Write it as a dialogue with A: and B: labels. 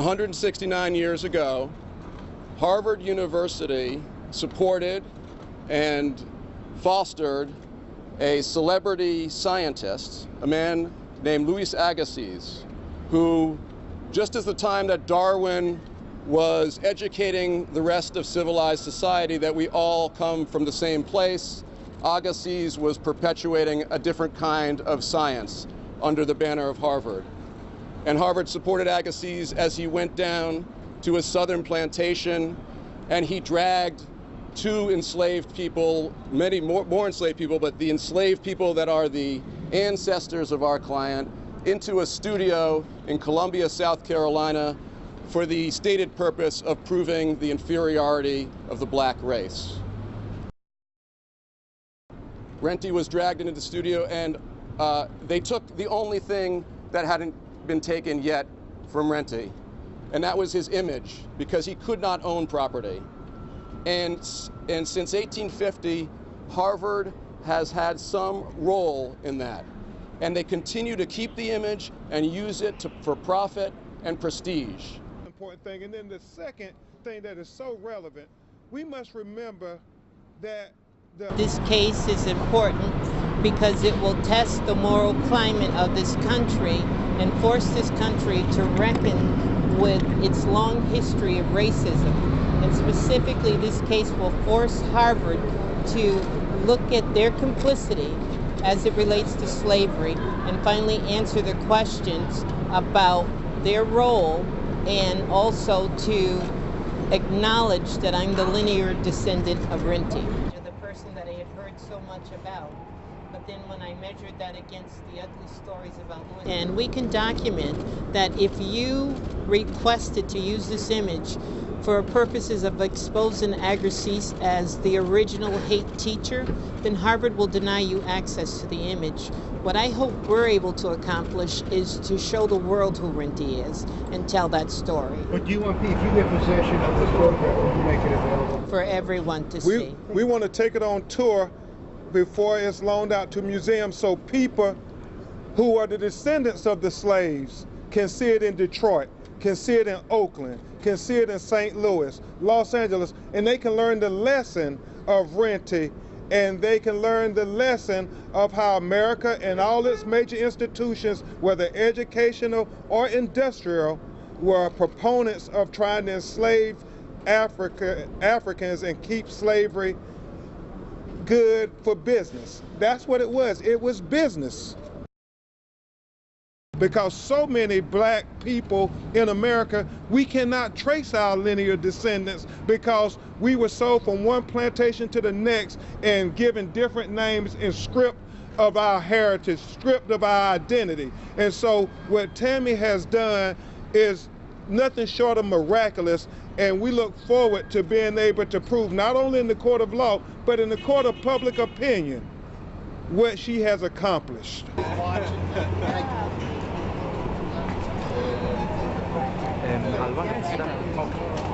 A: 169 years ago, Harvard University supported and fostered a celebrity scientist, a man named Louis Agassiz, who, just as the time that Darwin was educating the rest of civilized society that we all come from the same place, Agassiz was perpetuating a different kind of science under the banner of Harvard. And Harvard supported Agassiz as he went down to a southern plantation, and he dragged two enslaved people, many more enslaved people, but the enslaved people that are the ancestors of our client, into a studio in Columbia, South Carolina, for the stated purpose of proving the inferiority of the black race. Renty was dragged into the studio, and they took the only thing that hadn't been taken yet from Renty, and that was his image, because he could not own property. And since 1850, Harvard has had some role in that. And they continue to keep the image and use it for profit and prestige.
B: Important thing. And then the second thing that is so relevant, we must remember that
C: this case is important because it will test the moral climate of this country and force this country to reckon with its long history of racism. And specifically, this case will force Harvard to look at their complicity as it relates to slavery and finally answer the questions about their role, and also to acknowledge that I'm the linear descendant of Renty, the person that I had heard so much about. But then when I measured that against the ugly stories about Louis, and we can document that if you requested to use this image for purposes of exposing Agassiz as the original hate teacher, then Harvard will deny you access to the image. What I hope we're able to accomplish is to show the world who Renty is and tell that story.
D: But you want, if you get possession of the photograph, will you make it available?
C: For everyone to see.
B: We want to take it on tour before it's loaned out to museums, so people who are the descendants of the slaves can see it in Detroit, can see it in Oakland, can see it in St. Louis, Los Angeles, and they can learn the lesson of Renty, and they can learn the lesson of how America and all its major institutions, whether educational or industrial, were proponents of trying to enslave Africans and keep slavery good for business. That's what it was. It was business. Because so many black people in America, we cannot trace our linear descendants because we were sold from one plantation to the next and given different names and stripped of our heritage, stripped of our identity. And so what Tammy has done is nothing short of miraculous, and we look forward to being able to prove, not only in the court of law, but in the court of public opinion, what she has accomplished.
E: Alba,